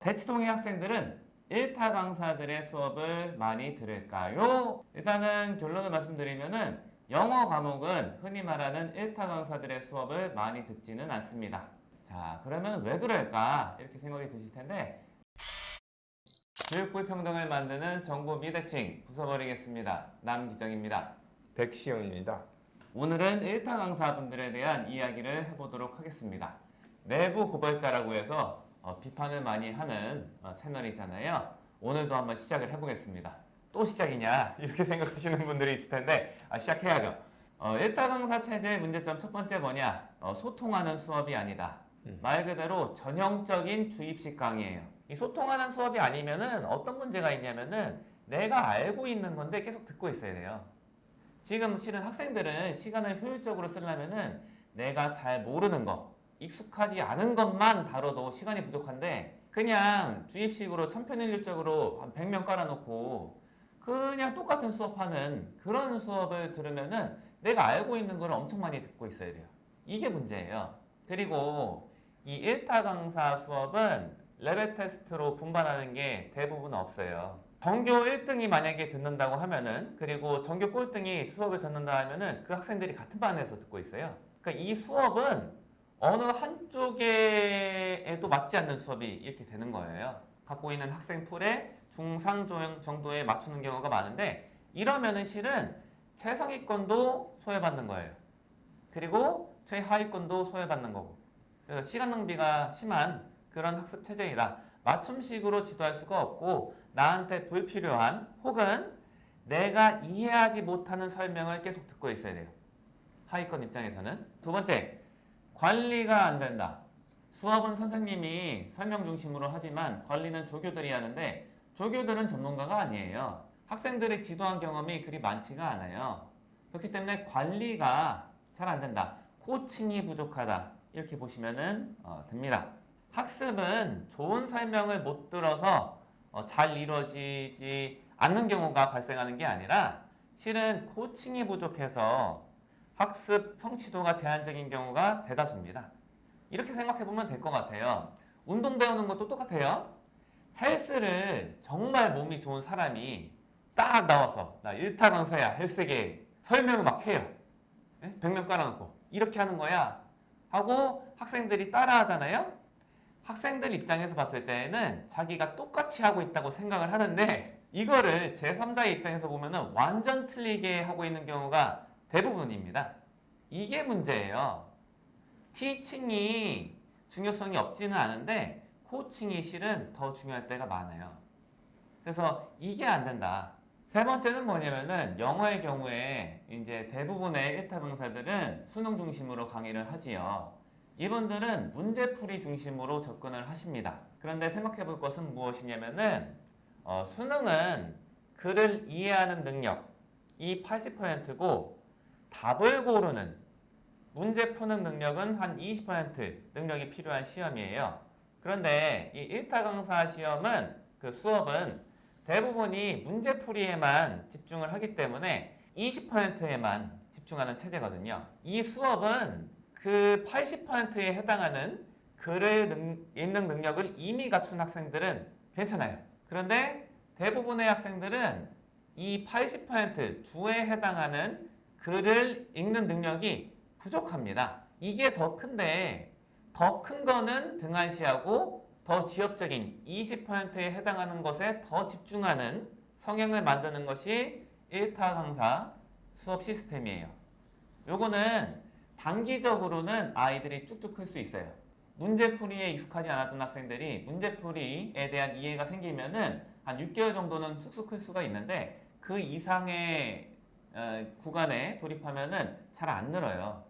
대치동의 학생들은 1타 강사들의 수업을 많이 들을까요? 일단은 결론을 말씀드리면은 영어 과목은 흔히 말하는 1타 강사들의 수업을 많이 듣지는 않습니다. 자, 그러면 왜 그럴까? 이렇게 생각이 드실 텐데 교육 불평등을 만드는 정보 미대칭 부숴버리겠습니다. 남기정입니다. 백시영입니다. 오늘은 1타 강사분들에 대한 이야기를 해보도록 하겠습니다. 내부 고발자라고 해서 비판을 많이 하는 채널이잖아요. 오늘도 한번 시작을 해보겠습니다. 또 시작이냐? 이렇게 생각하시는 분들이 있을 텐데 시작해야죠. 1타 강사 체제의 문제점 첫 번째 뭐냐? 소통하는 수업이 아니다. 말 그대로 전형적인 주입식 강의예요. 이 소통하는 수업이 아니면은 어떤 문제가 있냐면은 내가 알고 있는 건데 계속 듣고 있어야 돼요. 지금 실은 학생들은 시간을 효율적으로 쓰려면은 내가 잘 모르는 거, 익숙하지 않은 것만 다뤄도 시간이 부족한데 그냥 주입식으로 천편일률적으로 한 100명 깔아놓고 그냥 똑같은 수업하는 그런 수업을 들으면은 내가 알고 있는 걸 엄청 많이 듣고 있어야 돼요. 이게 문제예요. 그리고 이 1타 강사 수업은 레벨 테스트로 분반하는 게 대부분 없어요. 전교 1등이 만약에 듣는다고 하면은 그리고 전교 꼴등이 수업을 듣는다 하면은 그 학생들이 같은 반에서 듣고 있어요. 그러니까 이 수업은 어느 한쪽에도 맞지 않는 수업이 이렇게 되는 거예요. 갖고 있는 학생 풀에 중상 정도에 맞추는 경우가 많은데 이러면은 실은 최상위권도 소외받는 거예요. 그리고 최하위권도 소외받는 거고. 그래서 시간 낭비가 심한 그런 학습 체제이다. 맞춤식으로 지도할 수가 없고 나한테 불필요한 혹은 내가 이해하지 못하는 설명을 계속 듣고 있어야 돼요. 하위권 입장에서는. 두 번째, 관리가 안 된다. 수업은 선생님이 설명 중심으로 하지만 관리는 조교들이 하는데 조교들은 전문가가 아니에요. 학생들이 지도한 경험이 그리 많지가 않아요. 그렇기 때문에 관리가 잘 안 된다. 코칭이 부족하다. 이렇게 보시면 됩니다. 학습은 좋은 설명을 못 들어서 잘 이루어지지 않는 경우가 발생하는 게 아니라 실은 코칭이 부족해서 학습 성취도가 제한적인 경우가 대다수입니다. 이렇게 생각해 보면 될 것 같아요. 운동 배우는 것도 똑같아요. 헬스를 정말 몸이 좋은 사람이 딱 나와서 나 1타 강사야 헬스계 설명을 막 해요. 100명 깔아놓고 이렇게 하는 거야 하고 학생들이 따라 하잖아요. 학생들 입장에서 봤을 때는 자기가 똑같이 하고 있다고 생각을 하는데 이거를 제3자의 입장에서 보면은 완전 틀리게 하고 있는 경우가 대부분입니다. 이게 문제예요. 티칭이 중요성이 없지는 않은데 코칭이 실은 더 중요할 때가 많아요. 그래서 이게 안 된다. 세 번째는 뭐냐면은 영어의 경우에 이제 대부분의 1타 강사들은 수능 중심으로 강의를 하지요. 이분들은 문제풀이 중심으로 접근을 하십니다. 그런데 생각해 볼 것은 무엇이냐면은 수능은 글을 이해하는 능력이 80%고 답을 고르는 문제 푸는 능력은 한 20% 능력이 필요한 시험이에요. 그런데 이 1타 강사 시험은 그 수업은 대부분이 문제풀이에만 집중을 하기 때문에 20%에만 집중하는 체제거든요. 이 수업은 그 80%에 해당하는 글을 읽는 능력을 이미 갖춘 학생들은 괜찮아요. 그런데 대부분의 학생들은 이 80% 주에 해당하는 글을 읽는 능력이 부족합니다. 이게 더 큰데 더 큰 거는 등한시하고 더 지엽적인 20%에 해당하는 것에 더 집중하는 성향을 만드는 것이 1타 강사 수업 시스템이에요. 요거는 단기적으로는 아이들이 쭉쭉 클 수 있어요. 문제풀이에 익숙하지 않았던 학생들이 문제풀이에 대한 이해가 생기면은 한 6개월 정도는 쑥쑥 클 수가 있는데 그 이상의 구간에 돌입하면은 잘 안 늘어요.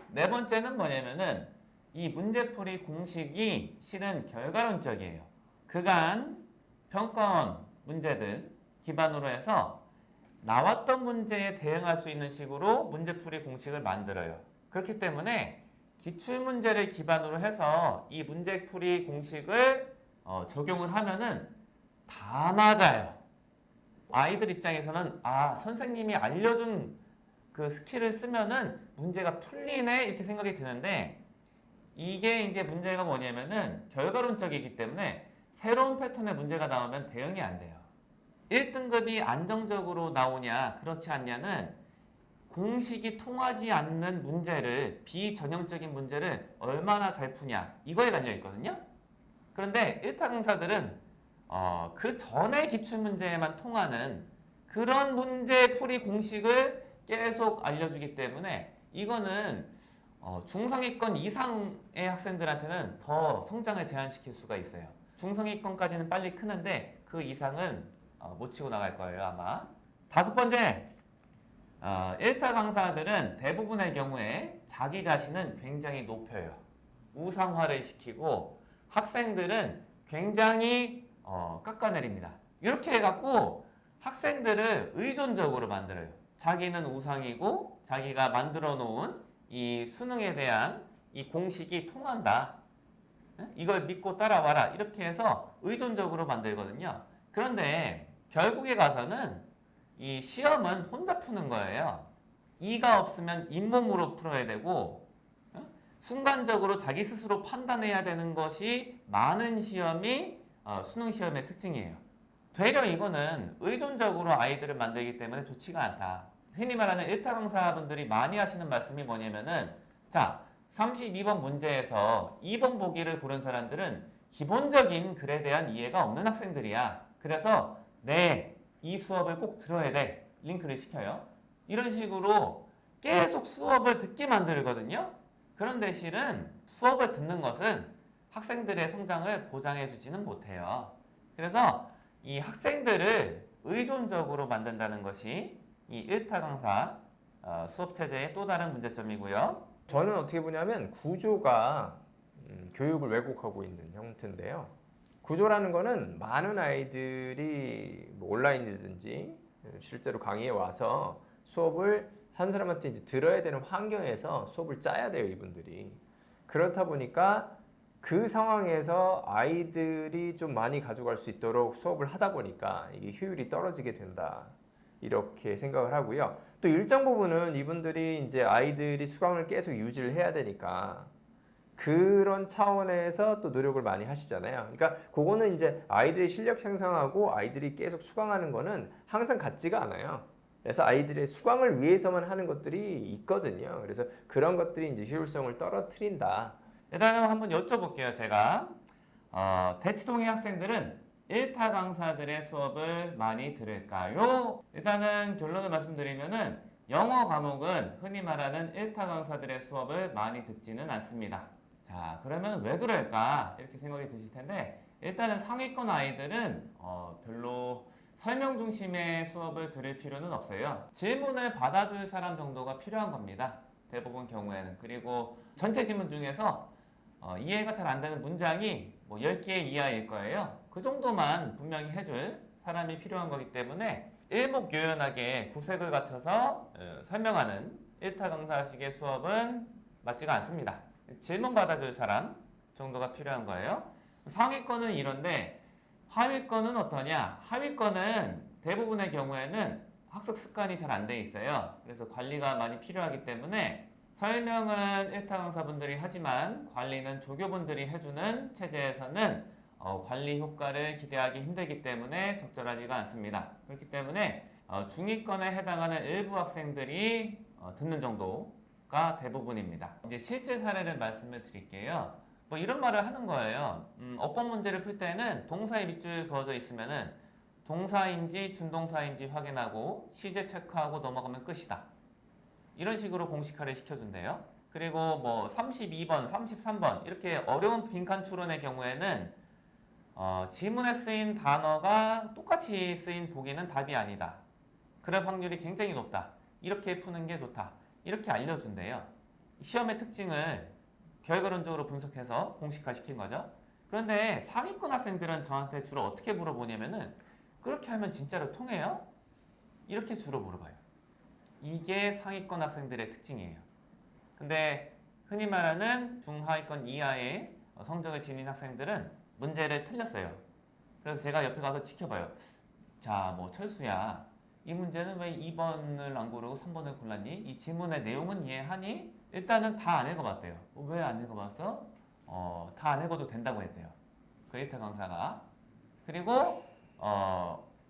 네 번째는 뭐냐면은 이 문제풀이 공식이 실은 결과론적이에요. 그간 평가원 문제들 기반으로 해서 나왔던 문제에 대응할 수 있는 식으로 문제풀이 공식을 만들어요. 그렇기 때문에 기출문제를 기반으로 해서 이 문제풀이 공식을 적용을 하면은 다 맞아요. 아이들 입장에서는 선생님이 알려준 그 스킬을 쓰면은 문제가 풀리네 이렇게 생각이 드는데 이게 이제 문제가 뭐냐면은 결과론적이기 때문에 새로운 패턴의 문제가 나오면 대응이 안 돼요. 1등급이 안정적으로 나오냐 그렇지 않냐는 공식이 통하지 않는 문제를, 비전형적인 문제를 얼마나 잘 푸냐 이거에 달려 있거든요. 그런데 1타 강사들은 그 전에 기출문제에만 통하는 그런 문제풀이 공식을 계속 알려주기 때문에 이거는 중상위권 이상의 학생들한테는 더 성장을 제한시킬 수가 있어요. 중상위권까지는 빨리 크는데 그 이상은 못 치고 나갈 거예요 아마. 다섯 번째, 1타 강사들은 대부분의 경우에 자기 자신은 굉장히 높여요. 우상화를 시키고 학생들은 굉장히 깎아내립니다. 이렇게 해갖고 학생들을 의존적으로 만들어요. 자기는 우상이고 자기가 만들어 놓은 이 수능에 대한 이 공식이 통한다. 이걸 믿고 따라와라. 이렇게 해서 의존적으로 만들거든요. 그런데 결국에 가서는 이 시험은 혼자 푸는 거예요. 이가 없으면 잇몸으로 풀어야 되고 순간적으로 자기 스스로 판단해야 되는 것이 많은 시험이 수능 시험의 특징이에요. 되려 이거는 의존적으로 아이들을 만들기 때문에 좋지가 않다. 흔히 말하는 1타 강사분들이 많이 하시는 말씀이 뭐냐면은 자 32번 문제에서 2번 보기를 고른 사람들은 기본적인 글에 대한 이해가 없는 학생들이야. 그래서 이 수업을 꼭 들어야 돼. 링크를 시켜요. 이런 식으로 계속 수업을 듣게 만들거든요. 그런데 실은 수업을 듣는 것은 학생들의 성장을 보장해 주지는 못해요. 그래서 이 학생들을 의존적으로 만든다는 것이 이 1타 강사 수업 체제의 또 다른 문제점이고요. 저는 어떻게 보냐면 구조가 교육을 왜곡하고 있는 형태인데요. 구조라는 거는 많은 아이들이 뭐 온라인이든지 실제로 강의에 와서 수업을 한 사람한테 이제 들어야 되는 환경에서 수업을 짜야 돼요, 이분들이. 그렇다 보니까 그 상황에서 아이들이 좀 많이 가져갈 수 있도록 수업을 하다 보니까 이게 효율이 떨어지게 된다. 이렇게 생각을 하고요. 또 일정 부분은 이분들이 이제 아이들이 수강을 계속 유지를 해야 되니까 그런 차원에서 또 노력을 많이 하시잖아요. 그러니까 그거는 이제 아이들의 실력 향상하고 아이들이 계속 수강하는 거는 항상 같지가 않아요. 그래서 아이들의 수강을 위해서만 하는 것들이 있거든요. 그래서 그런 것들이 이제 효율성을 떨어뜨린다. 일단은 한번 여쭤볼게요. 제가 대치동의 학생들은 1타 강사들의 수업을 많이 들을까요? 일단은 결론을 말씀드리면은 영어 과목은 흔히 말하는 1타 강사들의 수업을 많이 듣지는 않습니다. 자, 그러면 왜 그럴까? 이렇게 생각이 드실 텐데 일단은 상위권 아이들은 별로 설명 중심의 수업을 들을 필요는 없어요. 질문을 받아줄 사람 정도가 필요한 겁니다. 대부분 경우에는. 그리고 전체 질문 중에서 이해가 잘 안 되는 문장이 뭐 10개 이하일 거예요. 그 정도만 분명히 해줄 사람이 필요한 거기 때문에 일목요연하게 구색을 갖춰서 설명하는 1타 강사식의 수업은 맞지가 않습니다. 질문 받아줄 사람 정도가 필요한 거예요. 상위권은 이런데 하위권은 어떠냐? 하위권은 대부분의 경우에는 학습 습관이 잘 안 돼 있어요. 그래서 관리가 많이 필요하기 때문에 설명은 1타 강사분들이 하지만 관리는 조교분들이 해주는 체제에서는 관리 효과를 기대하기 힘들기 때문에 적절하지가 않습니다. 그렇기 때문에 중위권에 해당하는 일부 학생들이 듣는 정도가 대부분입니다. 이제 실제 사례를 말씀을 드릴게요. 뭐 이런 말을 하는 거예요. 어법 문제를 풀 때는 동사의 밑줄 그어져 있으면은 동사인지 준동사인지 확인하고 시제 체크하고 넘어가면 끝이다. 이런 식으로 공식화를 시켜준대요. 그리고 뭐 32번, 33번 이렇게 어려운 빈칸 추론의 경우에는 지문에 쓰인 단어가 똑같이 쓰인 보기는 답이 아니다. 그럴 확률이 굉장히 높다. 이렇게 푸는 게 좋다. 이렇게 알려준대요. 시험의 특징을 결과론적으로 분석해서 공식화시킨 거죠. 그런데 상위권 학생들은 저한테 주로 어떻게 물어보냐면은 그렇게 하면 진짜로 통해요? 이렇게 주로 물어봐요. 이게 상위권 학생들의 특징이에요. 근데 흔히 말하는 중하위권 이하의 성적을 지닌 학생들은 문제를 틀렸어요. 그래서 제가 옆에 가서 지켜봐요. 자, 뭐 철수야. 이 문제는 왜 2번을 안 고르고 3번을 골랐니? 이 질문의 내용은 이해하니? 일단은 다 안 읽어봤대요. 왜 안 읽어봤어? 다 안 읽어도 된다고 했대요. 그 1타 강사가. 그리고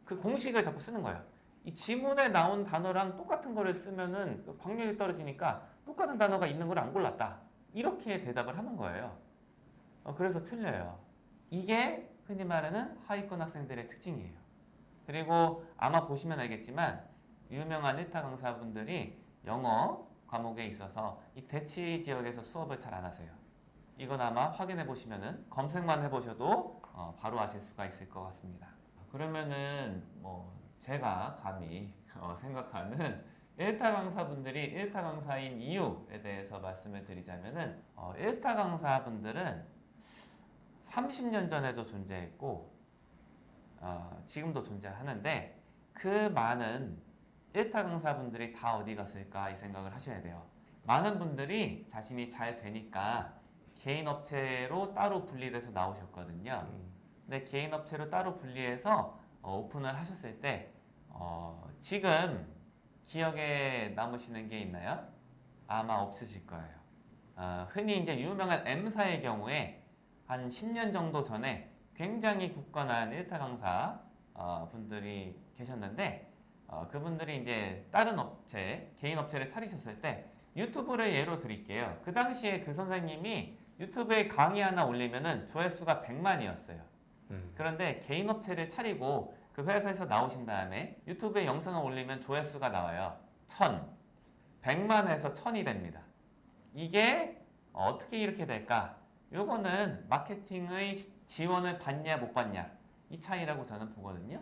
그 공식을 자꾸 쓰는 거예요. 이 지문에 나온 단어랑 똑같은 거를 쓰면은 그 확률이 떨어지니까 똑같은 단어가 있는 걸 안 골랐다. 이렇게 대답을 하는 거예요. 그래서 틀려요. 이게 흔히 말하는 하위권 학생들의 특징이에요. 그리고 아마 보시면 알겠지만 유명한 1타 강사분들이 영어 과목에 있어서 이 대치 지역에서 수업을 잘 안 하세요. 이건 아마 확인해 보시면은 검색만 해보셔도 바로 아실 수가 있을 것 같습니다. 그러면은 뭐 제가 감히 생각하는 1타 강사분들이 1타 강사인 이유에 대해서 말씀을 드리자면은 1타 강사분들은 30년 전에도 존재했고 지금도 존재하는데 그 많은 1타 강사분들이 다 어디 갔을까 이 생각을 하셔야 돼요. 많은 분들이 자신이 잘 되니까 개인 업체로 따로 분리돼서 나오셨거든요. 근데 개인 업체로 따로 분리해서 오픈을 하셨을 때 지금 기억에 남으시는 게 있나요? 아마 없으실 거예요. 흔히 이제 유명한 M사의 경우에 한 10년 정도 전에 굉장히 굳건한 1타 강사 분들이 계셨는데 그분들이 이제 다른 업체, 개인 업체를 차리셨을 때 유튜브를 예로 드릴게요. 그 당시에 그 선생님이 유튜브에 강의 하나 올리면은 조회수가 100만이었어요. 그런데 개인 업체를 차리고 그 회사에서 나오신 다음에 유튜브에 영상을 올리면 조회수가 나와요. 1000. 100만에서 1000이 됩니다. 이게 어떻게 이렇게 될까? 요거는 마케팅의 지원을 받냐 못 받냐 이 차이라고 저는 보거든요.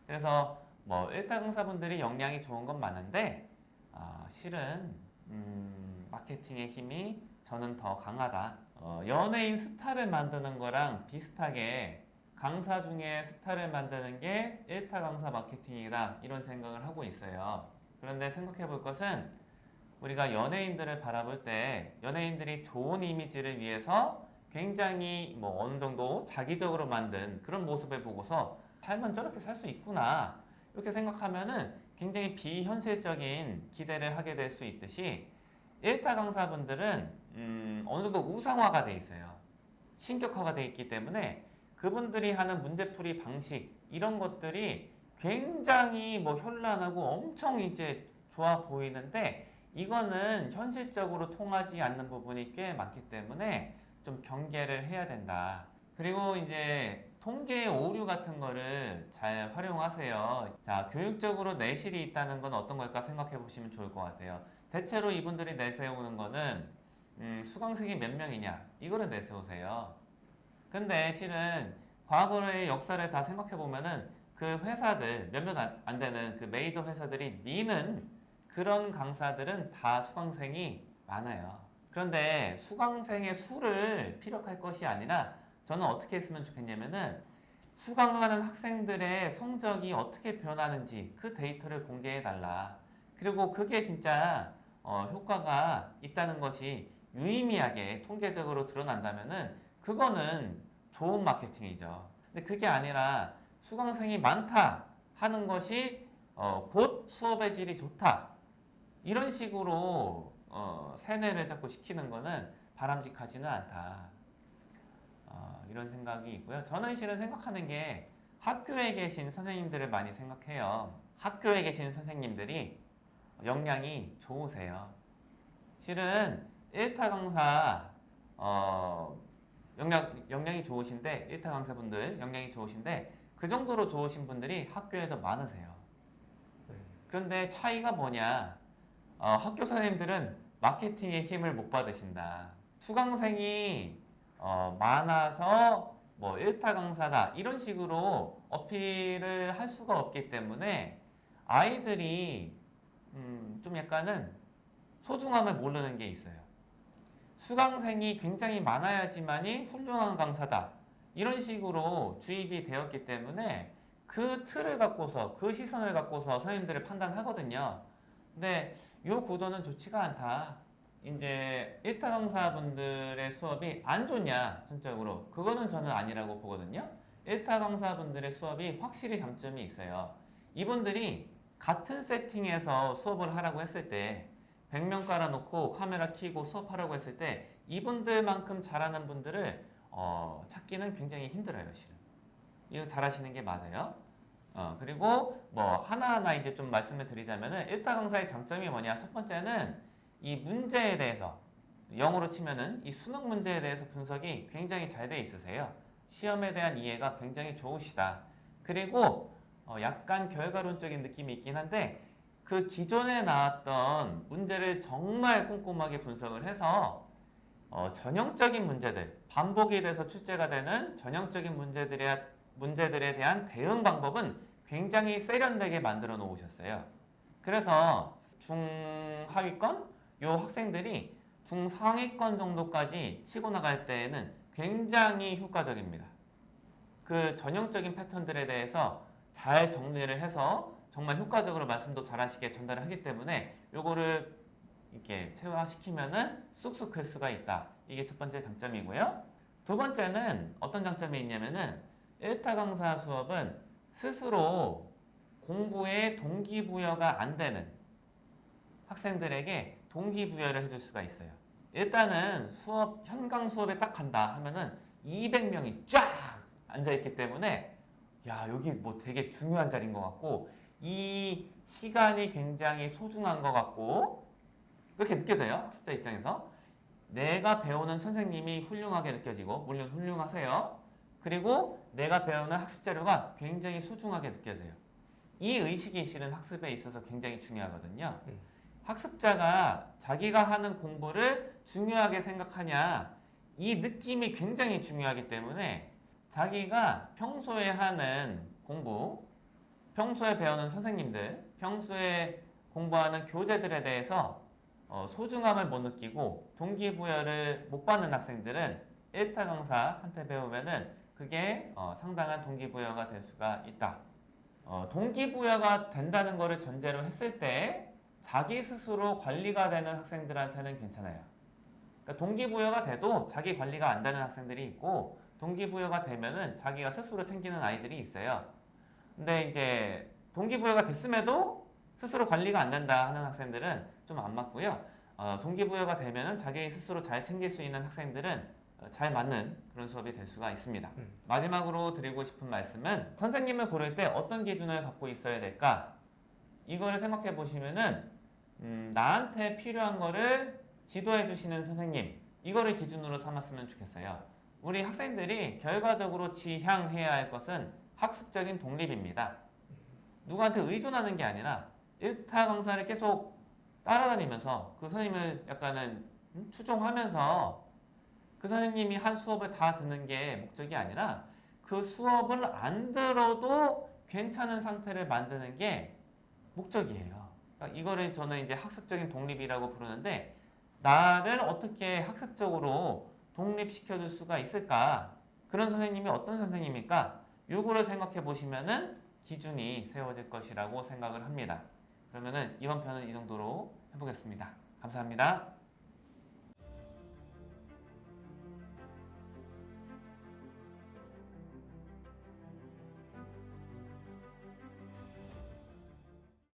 그래서 뭐 1타 강사분들이 역량이 좋은 건 많은데 실은 마케팅의 힘이 저는 더 강하다. 연예인 스타를 만드는 거랑 비슷하게 강사 중에 스타를 만드는 게 1타 강사 마케팅이다 이런 생각을 하고 있어요. 그런데 생각해 볼 것은 우리가 연예인들을 바라볼 때 연예인들이 좋은 이미지를 위해서 굉장히 뭐 어느 정도 자기적으로 만든 그런 모습을 보고서 삶은 저렇게 살 수 있구나 이렇게 생각하면은 굉장히 비현실적인 기대를 하게 될 수 있듯이 1타 강사분들은 어느 정도 우상화가 돼 있어요. 신격화가 돼 있기 때문에 그분들이 하는 문제풀이 방식 이런 것들이 굉장히 뭐 현란하고 엄청 이제 좋아 보이는데 이거는 현실적으로 통하지 않는 부분이 꽤 많기 때문에 좀 경계를 해야 된다. 그리고 이제 통계 오류 같은 거를 잘 활용하세요. 자, 교육적으로 내실이 있다는 건 어떤 걸까 생각해 보시면 좋을 것 같아요. 대체로 이분들이 내세우는 거는 수강생이 몇 명이냐 이거를 내세우세요. 근데 실은 과거의 역사를 다 생각해 보면은 그 회사들 몇몇 안 되는 그 메이저 회사들이 미는 그런 강사들은 다 수강생이 많아요. 그런데 수강생의 수를 피력할 것이 아니라 저는 어떻게 했으면 좋겠냐면은 수강하는 학생들의 성적이 어떻게 변하는지 그 데이터를 공개해 달라. 그리고 그게 진짜 효과가 있다는 것이 유의미하게 통계적으로 드러난다면은 그거는 좋은 마케팅이죠. 근데 그게 아니라 수강생이 많다 하는 것이 곧 수업의 질이 좋다. 이런 식으로 세뇌를 자꾸 시키는 거는 바람직하지는 않다. 이런 생각이 있고요. 저는 실은 생각하는 게 학교에 계신 선생님들을 많이 생각해요. 학교에 계신 선생님들이 역량이 좋으세요. 실은 1타 강사 역량이 좋으신데 1타 강사분들 역량이 좋으신데 그 정도로 좋으신 분들이 학교에도 많으세요. 그런데 차이가 뭐냐? 학교 선생님들은 마케팅의 힘을 못 받으신다. 수강생이 많아서 뭐 1타 강사다 이런 식으로 어필을 할 수가 없기 때문에 아이들이 좀 약간은 소중함을 모르는 게 있어요. 수강생이 굉장히 많아야지만이 훌륭한 강사다 이런 식으로 주입이 되었기 때문에 그 틀을 갖고서 그 시선을 갖고서 선생님들을 판단하거든요. 근데 이 구도는 좋지가 않다. 이제 1타 강사분들의 수업이 안 좋냐 전적으로 그거는 저는 아니라고 보거든요. 1타 강사분들의 수업이 확실히 장점이 있어요. 이분들이 같은 세팅에서 수업을 하라고 했을 때 100명 깔아놓고 카메라 켜고 수업하라고 했을 때 이분들만큼 잘하는 분들을 찾기는 굉장히 힘들어요. 실은 이거 잘 하시는 게 맞아요. 그리고 뭐 하나하나 이제 좀 말씀을 드리자면은 1타 강사의 장점이 뭐냐? 첫 번째는 이 문제에 대해서 영어로 치면은 이 수능 문제에 대해서 분석이 굉장히 잘 돼 있으세요. 시험에 대한 이해가 굉장히 좋으시다. 그리고 약간 결과론적인 느낌이 있긴 한데 그 기존에 나왔던 문제를 정말 꼼꼼하게 분석을 해서 전형적인 문제들, 반복이 돼서 출제가 되는 전형적인 문제들에 대한 대응 방법은 굉장히 세련되게 만들어 놓으셨어요. 그래서 중하위권 요 학생들이 중상위권 정도까지 치고 나갈 때에는 굉장히 효과적입니다. 그 전형적인 패턴들에 대해서 잘 정리를 해서 정말 효과적으로 말씀도 잘 하시게 전달을 하기 때문에 요거를 이렇게 체화시키면은 쑥쑥 클 수가 있다. 이게 첫 번째 장점이고요. 두 번째는 어떤 장점이 있냐면은 1타 강사 수업은 스스로 공부에 동기부여가 안 되는 학생들에게 동기부여를 해줄 수가 있어요. 일단은 현강 수업에 딱 간다 하면은 200명이 쫙 앉아있기 때문에 야, 여기 뭐 되게 중요한 자리인 것 같고 이 시간이 굉장히 소중한 것 같고 그렇게 느껴져요. 학습자 입장에서. 내가 배우는 선생님이 훌륭하게 느껴지고 물론 훌륭하세요. 그리고 내가 배우는 학습 자료가 굉장히 소중하게 느껴져요. 이 의식이 실은 학습에 있어서 굉장히 중요하거든요. 학습자가 자기가 하는 공부를 중요하게 생각하냐 이 느낌이 굉장히 중요하기 때문에 자기가 평소에 하는 공부, 평소에 배우는 선생님들, 평소에 공부하는 교재들에 대해서 소중함을 못 느끼고 동기부여를 못 받는 학생들은 1타 강사한테 배우면은 그게 상당한 동기부여가 될 수가 있다. 동기부여가 된다는 것을 전제로 했을 때 자기 스스로 관리가 되는 학생들한테는 괜찮아요. 그러니까 동기부여가 돼도 자기 관리가 안 되는 학생들이 있고 동기부여가 되면은 자기가 스스로 챙기는 아이들이 있어요. 근데 이제 동기부여가 됐음에도 스스로 관리가 안 된다 하는 학생들은 좀 안 맞고요. 동기부여가 되면은 자기 스스로 잘 챙길 수 있는 학생들은 잘 맞는 그런 수업이 될 수가 있습니다. 마지막으로 드리고 싶은 말씀은 선생님을 고를 때 어떤 기준을 갖고 있어야 될까? 이거를 생각해 보시면은 나한테 필요한 거를 지도해 주시는 선생님 이거를 기준으로 삼았으면 좋겠어요. 우리 학생들이 결과적으로 지향해야 할 것은 학습적인 독립입니다. 누구한테 의존하는 게 아니라 1타 강사를 계속 따라다니면서 그 선생님을 약간은 추종하면서 그 선생님이 한 수업을 다 듣는 게 목적이 아니라 그 수업을 안 들어도 괜찮은 상태를 만드는 게 목적이에요. 그러니까 이거를 저는 이제 학습적인 독립이라고 부르는데 나를 어떻게 학습적으로 독립시켜 줄 수가 있을까? 그런 선생님이 어떤 선생님일까? 요거를 생각해 보시면은 기준이 세워질 것이라고 생각을 합니다. 그러면은 이번 편은 이 정도로 해보겠습니다. 감사합니다.